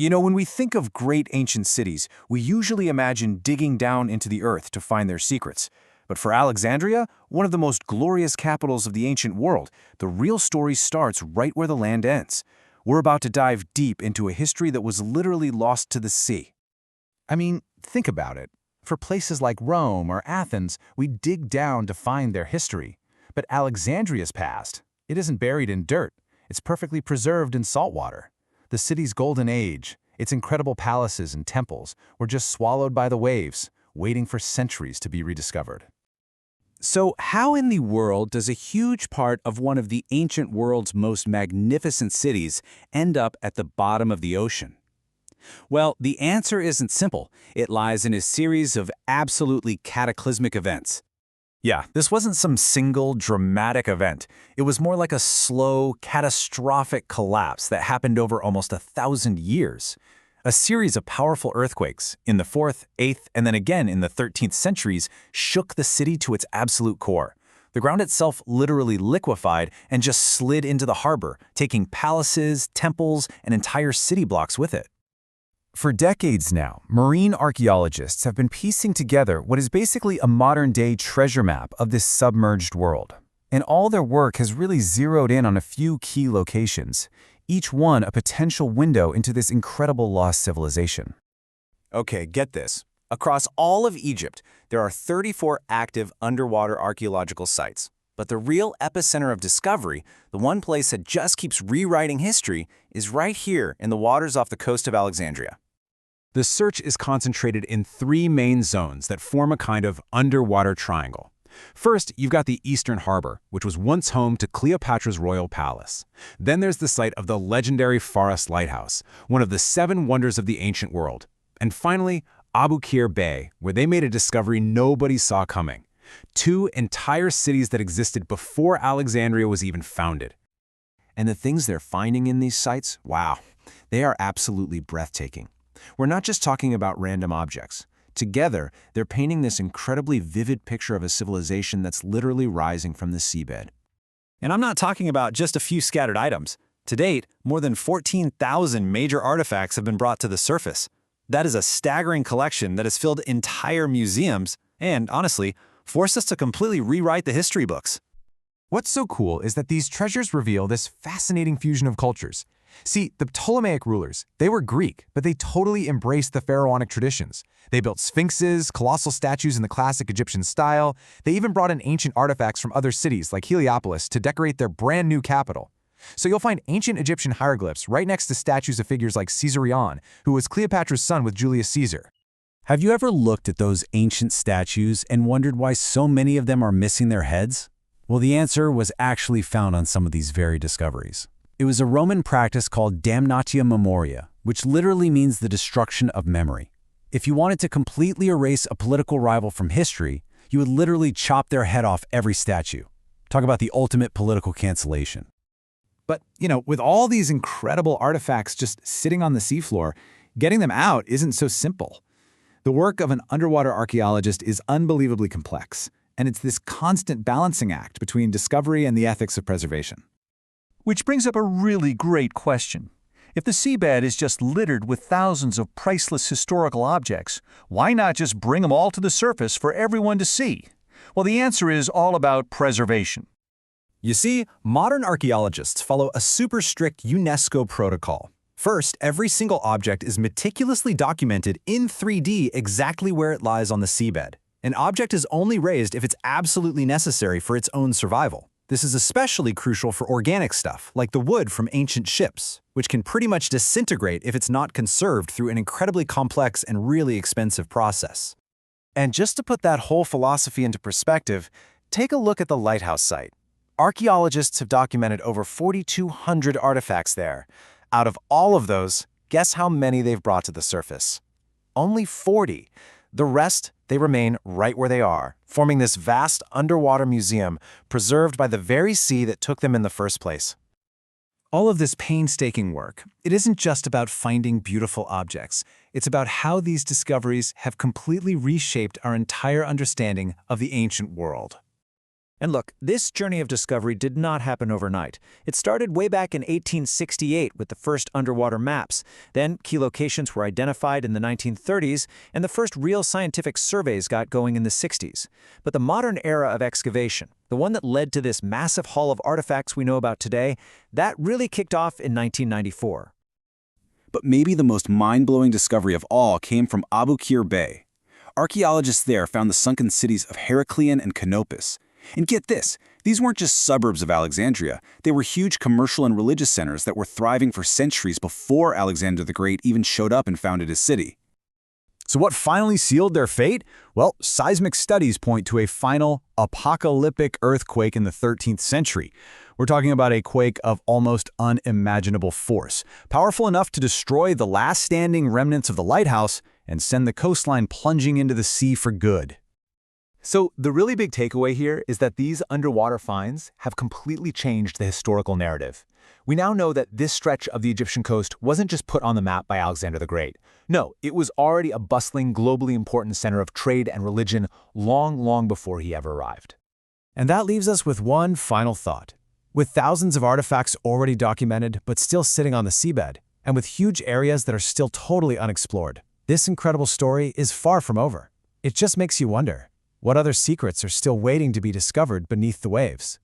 When we think of great ancient cities, we usually imagine digging down into the earth to find their secrets. But for Alexandria, one of the most glorious capitals of the ancient world, the real story starts right where the land ends. We're about to dive deep into a history that was literally lost to the sea. I mean, think about it. For places like Rome or Athens, we dig down to find their history. But Alexandria's past, it isn't buried in dirt. It's perfectly preserved in salt water. The city's golden age, its incredible palaces and temples, were just swallowed by the waves, waiting for centuries to be rediscovered. So how in the world does a huge part of one of the ancient world's most magnificent cities end up at the bottom of the ocean? Well, the answer isn't simple. It lies in a series of absolutely cataclysmic events. Yeah, this wasn't some single, dramatic event. It was more like a slow, catastrophic collapse that happened over almost 1,000 years. A series of powerful earthquakes in the 4th, 8th, and then again in the 13th centuries shook the city to its absolute core. The ground itself literally liquefied and just slid into the harbor, taking palaces, temples, and entire city blocks with it. For decades now, marine archaeologists have been piecing together what is basically a modern-day treasure map of this submerged world. And all their work has really zeroed in on a few key locations, each one a potential window into this incredible lost civilization. Okay, get this. Across all of Egypt, there are 34 active underwater archaeological sites. But the real epicenter of discovery, the one place that just keeps rewriting history, is right here in the waters off the coast of Alexandria. The search is concentrated in 3 main zones that form a kind of underwater triangle. First, you've got the Eastern Harbor, which was once home to Cleopatra's royal palace. Then there's the site of the legendary Pharos Lighthouse, one of the 7 wonders of the ancient world. And finally, Abu Qir Bay, where they made a discovery nobody saw coming. 2 entire cities that existed before Alexandria was even founded. And the things they're finding in these sites, wow, they are absolutely breathtaking. We're not just talking about random objects. Together, they're painting this incredibly vivid picture of a civilization that's literally rising from the seabed. And I'm not talking about just a few scattered items. To date, more than 14,000 major artifacts have been brought to the surface. That is a staggering collection that has filled entire museums and, honestly, forced us to completely rewrite the history books. What's so cool is that these treasures reveal this fascinating fusion of cultures. See, the Ptolemaic rulers, they were Greek, but they totally embraced the pharaonic traditions. They built sphinxes, colossal statues in the classic Egyptian style. They even brought in ancient artifacts from other cities like Heliopolis to decorate their brand new capital. So you'll find ancient Egyptian hieroglyphs right next to statues of figures like Caesarion, who was Cleopatra's son with Julius Caesar. Have you ever looked at those ancient statues and wondered why so many of them are missing their heads? Well, the answer was actually found on some of these very discoveries. It was a Roman practice called damnatio memoria, which literally means the destruction of memory. If you wanted to completely erase a political rival from history, you would literally chop their head off every statue. Talk about the ultimate political cancellation. But, with all these incredible artifacts just sitting on the seafloor, getting them out isn't so simple. The work of an underwater archaeologist is unbelievably complex, and it's this constant balancing act between discovery and the ethics of preservation. Which brings up a really great question. If the seabed is just littered with thousands of priceless historical objects, why not just bring them all to the surface for everyone to see? Well, the answer is all about preservation. You see, modern archaeologists follow a super strict UNESCO protocol. First, every single object is meticulously documented in 3D exactly where it lies on the seabed. An object is only raised if it's absolutely necessary for its own survival. This is especially crucial for organic stuff, like the wood from ancient ships, which can pretty much disintegrate if it's not conserved through an incredibly complex and really expensive process. And just to put that whole philosophy into perspective, take a look at the Lighthouse site. Archaeologists have documented over 4,200 artifacts there. Out of all of those, guess how many they've brought to the surface? Only 40. The rest, they remain right where they are, forming this vast underwater museum preserved by the very sea that took them in the first place. All of this painstaking work, it isn't just about finding beautiful objects. It's about how these discoveries have completely reshaped our entire understanding of the ancient world. And look, this journey of discovery did not happen overnight. It started way back in 1868 with the first underwater maps. Then key locations were identified in the 1930s, and the first real scientific surveys got going in the 60s. But the modern era of excavation, the one that led to this massive haul of artifacts we know about today, that really kicked off in 1994. But maybe the most mind-blowing discovery of all came from Abu Qir Bay. Archaeologists there found the sunken cities of Heracleion and Canopus. And get this, these weren't just suburbs of Alexandria, they were huge commercial and religious centers that were thriving for centuries before Alexander the Great even showed up and founded his city. So what finally sealed their fate? Well, seismic studies point to a final apocalyptic earthquake in the 13th century. We're talking about a quake of almost unimaginable force, powerful enough to destroy the last standing remnants of the lighthouse and send the coastline plunging into the sea for good. So the really big takeaway here is that these underwater finds have completely changed the historical narrative. We now know that this stretch of the Egyptian coast wasn't just put on the map by Alexander the Great. No, it was already a bustling, globally important center of trade and religion long before he ever arrived. And that leaves us with one final thought. With thousands of artifacts already documented but still sitting on the seabed, and with huge areas that are still totally unexplored, this incredible story is far from over. It just makes you wonder, what other secrets are still waiting to be discovered beneath the waves?